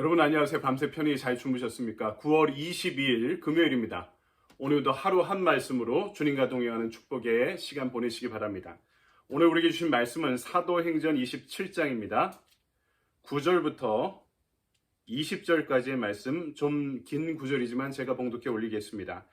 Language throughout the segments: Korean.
여러분 안녕하세요. 밤새 편히 잘 주무셨습니까? 9월 22일 금요일입니다. 오늘도 하루 한 말씀으로 주님과 동행하는 축복의 시간 보내시기 바랍니다. 오늘 우리에게 주신 말씀은 사도행전 27장입니다. 9절부터 20절까지의 말씀, 좀 긴 구절이지만 제가 봉독해 올리겠습니다.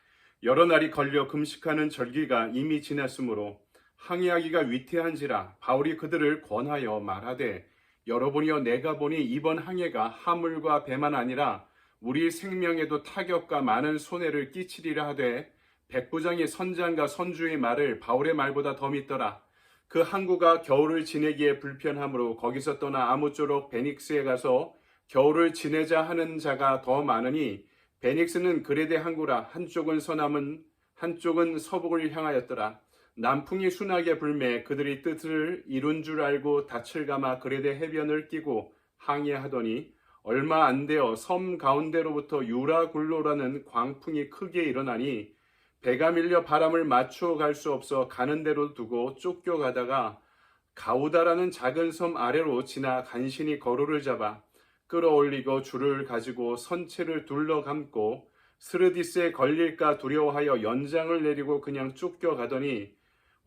여러 날이 걸려 금식하는 절기가 이미 지났으므로 항의하기가 위태한지라 바울이 그들을 권하여 말하되 여러분이여 내가 보니 이번 항해가 하물과 배만 아니라 우리 생명에도 타격과 많은 손해를 끼치리라 하되 백부장이 선장과 선주의 말을 바울의 말보다 더 믿더라. 그 항구가 겨울을 지내기에 불편하므로 거기서 떠나 아무쪼록 베닉스에 가서 겨울을 지내자 하는 자가 더 많으니 베닉스는 그레데 항구라. 한쪽은 서남은 한쪽은 서북을 향하였더라. 남풍이 순하게 불매 그들이 뜻을 이룬 줄 알고 닻을 감아 그레데 해변을 끼고 항해하더니 얼마 안 되어 섬 가운데로부터 유라굴로라는 광풍이 크게 일어나니 배가 밀려 바람을 맞추어 갈 수 없어 가는 대로 두고 쫓겨가다가 가우다라는 작은 섬 아래로 지나 간신히 거로를 잡아 끌어올리고 줄을 가지고 선체를 둘러 감고 스르디스에 걸릴까 두려워하여 연장을 내리고 그냥 쫓겨가더니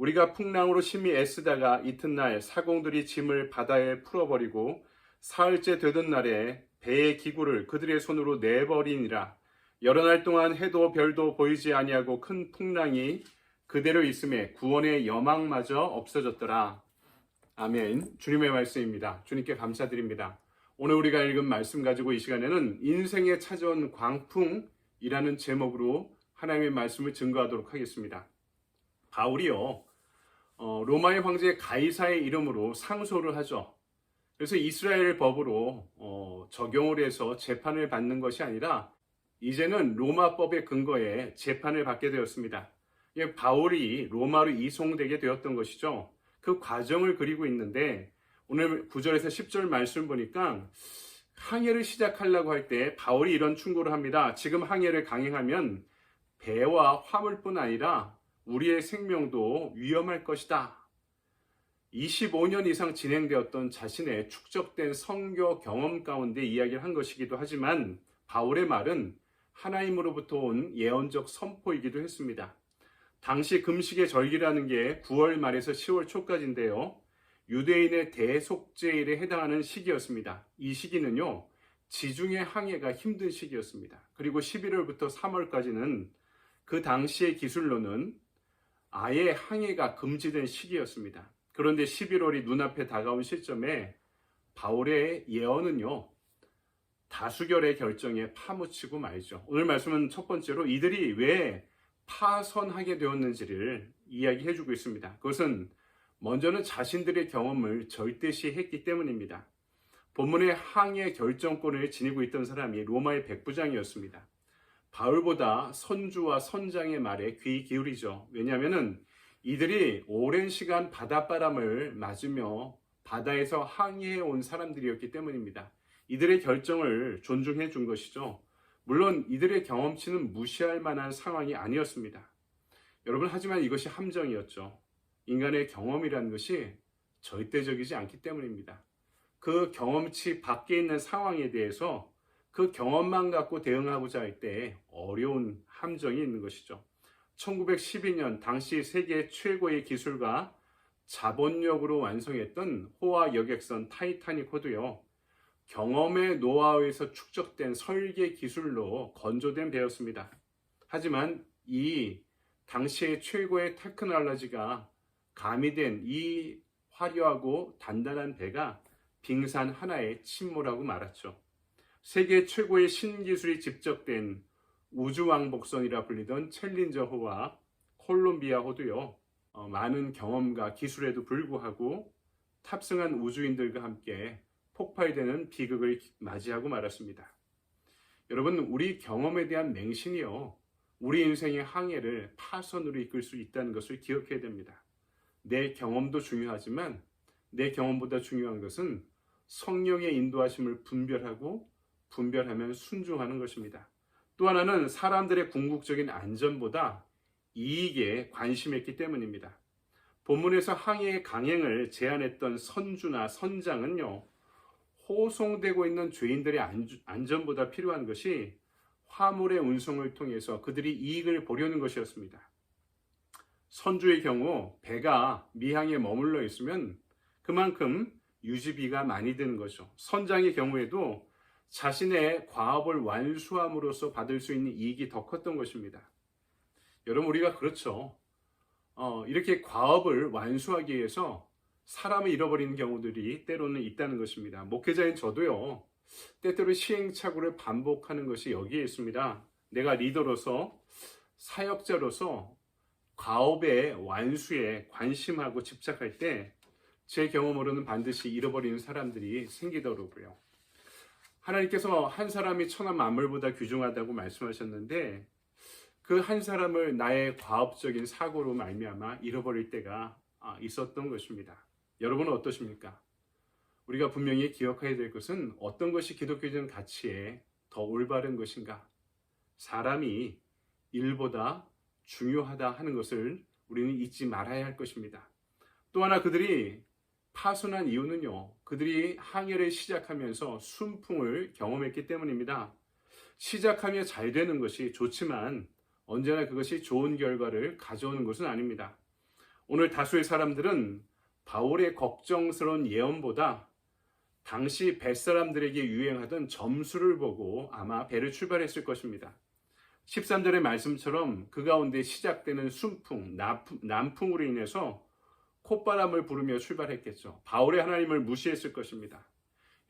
우리가 풍랑으로 심히 애쓰다가 이튿날 사공들이 짐을 바다에 풀어버리고 사흘째 되던 날에 배의 기구를 그들의 손으로 내버리니라. 여러 날 동안 해도 별도 보이지 아니하고 큰 풍랑이 그대로 있음에 구원의 여망마저 없어졌더라. 아멘. 주님의 말씀입니다. 주님께 감사드립니다. 오늘 우리가 읽은 말씀 가지고 이 시간에는 인생에 찾아온 광풍이라는 제목으로 하나님의 말씀을 증거하도록 하겠습니다. 바울이요, 로마의 황제 가이사의 이름으로 상소를 하죠. 그래서 이스라엘 법으로 적용을 해서 재판을 받는 것이 아니라 이제는 로마법의 근거에 재판을 받게 되었습니다. 바울이 로마로 이송되게 되었던 것이죠. 그 과정을 그리고 있는데 오늘 9절에서 10절 말씀 보니까 항해를 시작하려고 할 때 바울이 이런 충고를 합니다. 지금 항해를 강행하면 배와 화물뿐 아니라 우리의 생명도 위험할 것이다. 25년 이상 진행되었던 자신의 축적된 선교 경험 가운데 이야기를 한 것이기도 하지만 바울의 말은 하나님으로부터 온 예언적 선포이기도 했습니다. 당시 금식의 절기라는 게 9월 말에서 10월 초까지인데요. 유대인의 대속죄일에 해당하는 시기였습니다. 이 시기는요, 지중해 항해가 힘든 시기였습니다. 그리고 11월부터 3월까지는 그 당시의 기술로는 아예 항해가 금지된 시기였습니다. 그런데 11월이 눈앞에 다가온 시점에 바울의 예언은요, 다수결의 결정에 파묻히고 말죠. 오늘 말씀은 첫 번째로 이들이 왜 파선하게 되었는지를 이야기해주고 있습니다. 그것은 먼저는 자신들의 경험을 절대시했기 때문입니다. 본문의 항해 결정권을 지니고 있던 사람이 로마의 백부장이었습니다. 바울보다 선주와 선장의 말에 귀 기울이죠. 왜냐하면 이들이 오랜 시간 바닷바람을 맞으며 바다에서 항해해 온 사람들이었기 때문입니다. 이들의 결정을 존중해 준 것이죠. 물론 이들의 경험치는 무시할 만한 상황이 아니었습니다. 여러분, 하지만 이것이 함정이었죠. 인간의 경험이라는 것이 절대적이지 않기 때문입니다. 그 경험치 밖에 있는 상황에 대해서 그 경험만 갖고 대응하고자 할 때 어려운 함정이 있는 것이죠. 1912년 당시 세계 최고의 기술가 자본력으로 완성했던 호화 여객선 타이타닉호도요, 경험의 노하우에서 축적된 설계 기술로 건조된 배였습니다. 하지만 이 당시의 최고의 테크놀로지가 가미된 이 화려하고 단단한 배가 빙산 하나에 침몰하고 말았죠. 세계 최고의 신기술이 집적된 우주왕복선이라 불리던 챌린저호와 콜롬비아호도요, 많은 경험과 기술에도 불구하고 탑승한 우주인들과 함께 폭발되는 비극을 맞이하고 말았습니다. 여러분, 우리 경험에 대한 맹신이요, 우리 인생의 항해를 파선으로 이끌 수 있다는 것을 기억해야 됩니다. 내 경험도 중요하지만 내 경험보다 중요한 것은 성령의 인도하심을 분별하면 순종하는 것입니다. 또 하나는 사람들의 궁극적인 안전보다 이익에 관심했기 때문입니다. 본문에서 항해의 강행을 제안했던 선주나 선장은요, 포송되고 있는 죄인들의 안전보다 필요한 것이 화물의 운송을 통해서 그들이 이익을 보려는 것이었습니다. 선주의 경우 배가 미항에 머물러 있으면 그만큼 유지비가 많이 드는 거죠. 선장의 경우에도 자신의 과업을 완수함으로써 받을 수 있는 이익이 더 컸던 것입니다. 여러분, 우리가 그렇죠. 이렇게 과업을 완수하기 위해서 사람을 잃어버리는 경우들이 때로는 있다는 것입니다. 목회자인 저도요, 때때로 시행착오를 반복하는 것이 여기에 있습니다. 내가 리더로서, 사역자로서 과업의 완수에 관심하고 집착할 때 제 경험으로는 반드시 잃어버리는 사람들이 생기더라고요. 하나님께서 한 사람이 천하 만물보다 귀중하다고 말씀하셨는데 그 한 사람을 나의 과업적인 사고로 말미암아 잃어버릴 때가 있었던 것입니다. 여러분은 어떠십니까? 우리가 분명히 기억해야 될 것은 어떤 것이 기독교적 가치에 더 올바른 것인가? 사람이 일보다 중요하다 하는 것을 우리는 잊지 말아야 할 것입니다. 또 하나, 그들이 파손한 이유는요, 그들이 항해를 시작하면서 순풍을 경험했기 때문입니다. 시작하며 잘 되는 것이 좋지만 언제나 그것이 좋은 결과를 가져오는 것은 아닙니다. 오늘 다수의 사람들은 바울의 걱정스러운 예언보다 당시 뱃사람들에게 유행하던 점수를 보고 아마 배를 출발했을 것입니다. 13절의 말씀처럼 그 가운데 시작되는 순풍, 남풍으로 인해서 콧바람을 부르며 출발했겠죠. 바울의 하나님을 무시했을 것입니다.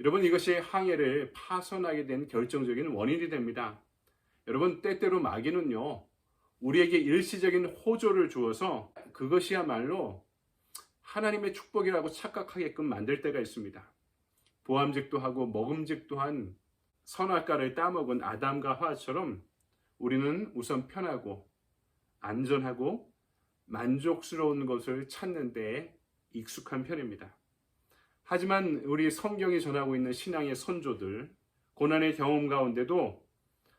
여러분, 이것이 항해를 파손하게 된 결정적인 원인이 됩니다. 여러분, 때때로 마귀는요, 우리에게 일시적인 호조를 주어서 그것이야말로 하나님의 축복이라고 착각하게끔 만들 때가 있습니다. 보암직도 하고 먹음직도 한 선악과를 따먹은 아담과 하와처럼 우리는 우선 편하고 안전하고 만족스러운 것을 찾는 데 익숙한 편입니다. 하지만 우리 성경이 전하고 있는 신앙의 선조들, 고난의 경험 가운데도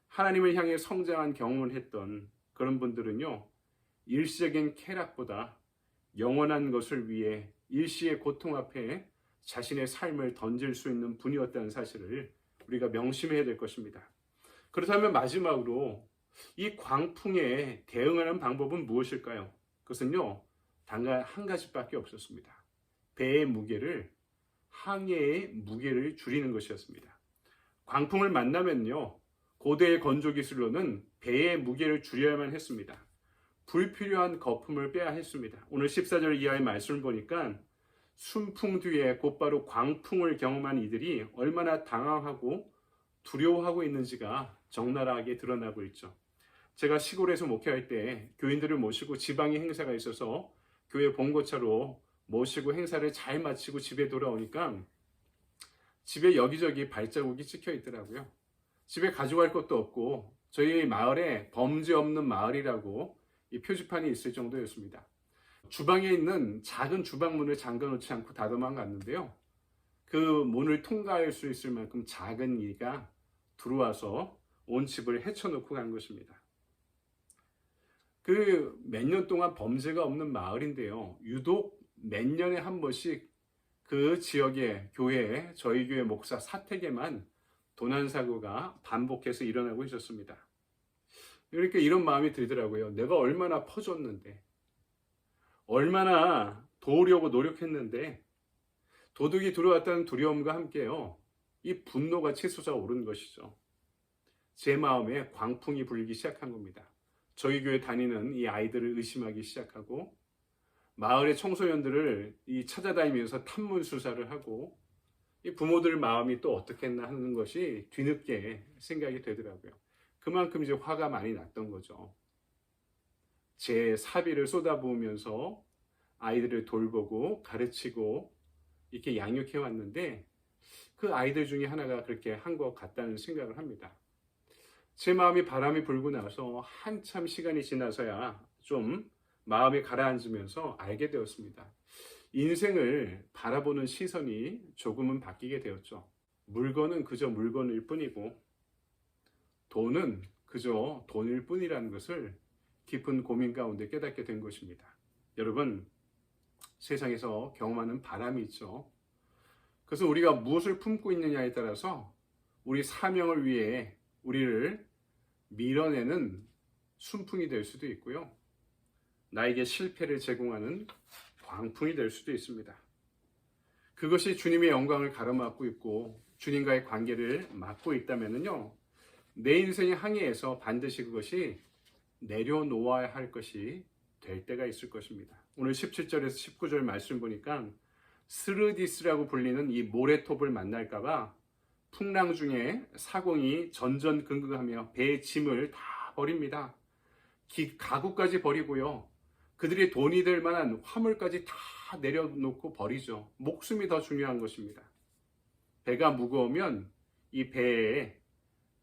하나님을 향해 성장한 경험을 했던 그런 분들은요, 일시적인 쾌락보다 영원한 것을 위해 일시의 고통 앞에 자신의 삶을 던질 수 있는 분이었다는 사실을 우리가 명심해야 될 것입니다. 그렇다면 마지막으로 이 광풍에 대응하는 방법은 무엇일까요? 그것은요, 단간 한 가지밖에 없었습니다. 배의 무게를, 항해의 무게를 줄이는 것이었습니다. 광풍을 만나면요, 고대의 건조기술로는 배의 무게를 줄여야만 했습니다. 불필요한 거품을 빼야 했습니다. 오늘 14절 이하의 말씀을 보니까 순풍 뒤에 곧바로 광풍을 경험한 이들이 얼마나 당황하고 두려워하고 있는지가 적나라하게 드러나고 있죠. 제가 시골에서 목회할 때 교인들을 모시고 지방의 행사가 있어서 교회 봉고차로 모시고 행사를 잘 마치고 집에 돌아오니까 집에 여기저기 발자국이 찍혀 있더라고요. 집에 가져갈 것도 없고 저희 마을에 범죄 없는 마을이라고 이 표지판이 있을 정도였습니다. 주방에 있는 작은 주방문을 잠가놓지 않고 닫아만 갔는데요. 그 문을 통과할 수 있을 만큼 작은 이가 들어와서 온 집을 헤쳐놓고 간 것입니다. 그 몇 년 동안 범죄가 없는 마을인데요. 유독 몇 년에 한 번씩 그 지역의 교회에, 저희 교회 목사 사택에만 도난사고가 반복해서 일어나고 있었습니다. 그러니까 이런 마음이 들더라고요. 내가 얼마나 퍼줬는데, 얼마나 도우려고 노력했는데 도둑이 들어왔다는 두려움과 함께요, 이 분노가 치솟아 오른 것이죠. 제 마음에 광풍이 불기 시작한 겁니다. 저희 교회 다니는 이 아이들을 의심하기 시작하고 마을의 청소년들을 찾아다니면서 탐문 수사를 하고 이 부모들 마음이 또 어떻겠나 하는 것이 뒤늦게 생각이 되더라고요. 그만큼 이제 화가 많이 났던 거죠. 제 사비를 쏟아부으면서 아이들을 돌보고 가르치고 이렇게 양육해 왔는데 그 아이들 중에 하나가 그렇게 한 것 같다는 생각을 합니다. 제 마음이 바람이 불고 나서 한참 시간이 지나서야 좀 마음이 가라앉으면서 알게 되었습니다. 인생을 바라보는 시선이 조금은 바뀌게 되었죠. 물건은 그저 물건일 뿐이고 돈은 그저 돈일 뿐이라는 것을 깊은 고민 가운데 깨닫게 된 것입니다. 여러분, 세상에서 경험하는 바람이 있죠. 그래서 우리가 무엇을 품고 있느냐에 따라서 우리 사명을 위해 우리를 밀어내는 순풍이 될 수도 있고요. 나에게 실패를 제공하는 광풍이 될 수도 있습니다. 그것이 주님의 영광을 가로막고 있고 주님과의 관계를 막고 있다면요, 내 인생의 항해에서 반드시 그것이 내려놓아야 할 것이 될 때가 있을 것입니다. 오늘 17절에서 19절 말씀 보니까 스르디스라고 불리는 이 모래톱을 만날까봐 풍랑 중에 사공이 전전긍긍하며 배의 짐을 다 버립니다. 가구까지 버리고요, 그들이 돈이 될 만한 화물까지 다 내려놓고 버리죠. 목숨이 더 중요한 것입니다. 배가 무거우면 이 배의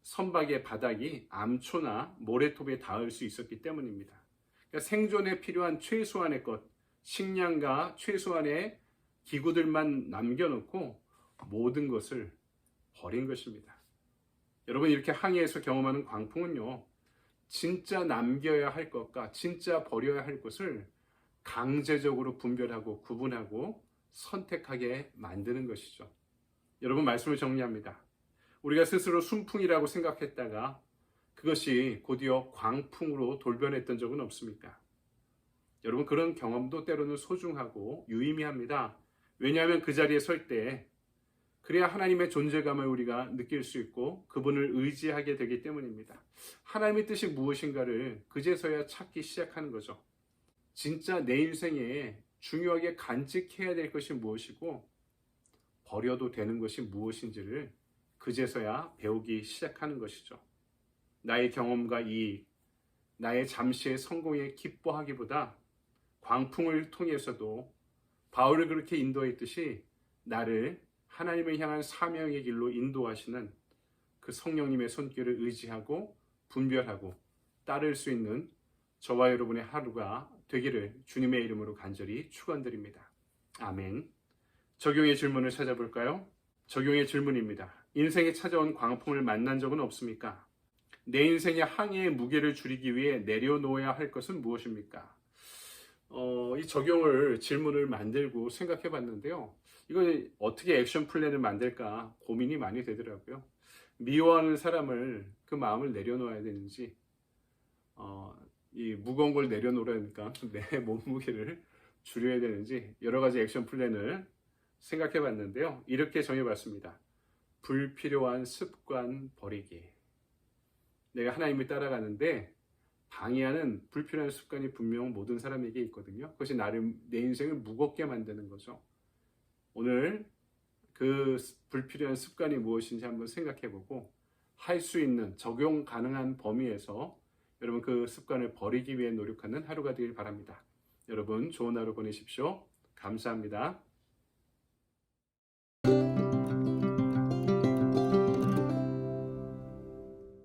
선박의 바닥이 암초나 모래톱에 닿을 수 있었기 때문입니다. 그러니까 생존에 필요한 최소한의 것, 식량과 최소한의 기구들만 남겨놓고 모든 것을 버린 것입니다. 여러분, 이렇게 항해에서 경험하는 광풍은요, 진짜 남겨야 할 것과 진짜 버려야 할 것을 강제적으로 분별하고 구분하고 선택하게 만드는 것이죠. 여러분, 말씀을 정리합니다. 우리가 스스로 순풍이라고 생각했다가 그것이 곧이어 광풍으로 돌변했던 적은 없습니까? 여러분, 그런 경험도 때로는 소중하고 유의미합니다. 왜냐하면 그 자리에 설 때 그래야 하나님의 존재감을 우리가 느낄 수 있고 그분을 의지하게 되기 때문입니다. 하나님의 뜻이 무엇인가를 그제서야 찾기 시작하는 거죠. 진짜 내 인생에 중요하게 간직해야 될 것이 무엇이고 버려도 되는 것이 무엇인지를 그제서야 배우기 시작하는 것이죠. 나의 경험과 이익, 나의 잠시의 성공에 기뻐하기보다 광풍을 통해서도 바울을 그렇게 인도했듯이 나를 하나님을 향한 사명의 길로 인도하시는 그 성령님의 손길을 의지하고 분별하고 따를 수 있는 저와 여러분의 하루가 되기를 주님의 이름으로 간절히 축원드립니다. 아멘. 적용의 질문을 찾아볼까요? 적용의 질문입니다. 인생에 찾아온 광풍을 만난 적은 없습니까? 내 인생의 항해의 무게를 줄이기 위해 내려놓아야 할 것은 무엇입니까? 이 적용을 질문을 만들고 생각해 봤는데요. 이거 어떻게 액션 플랜을 만들까 고민이 많이 되더라고요. 미워하는 사람을 그 마음을 내려놓아야 되는지, 이 무거운 걸 내려놓으려니까 내 몸무게를 줄여야 되는지 여러 가지 액션 플랜을 생각해 봤는데요. 이렇게 정해 봤습니다. 불필요한 습관 버리기. 내가 하나님을 따라가는데 방해하는 불필요한 습관이 분명 모든 사람에게 있거든요. 그것이 내 인생을 무겁게 만드는 거죠. 오늘 그 불필요한 습관이 무엇인지 한번 생각해보고 할 수 있는 적용 가능한 범위에서 여러분 그 습관을 버리기 위해 노력하는 하루가 되길 바랍니다. 여러분 좋은 하루 보내십시오. 감사합니다.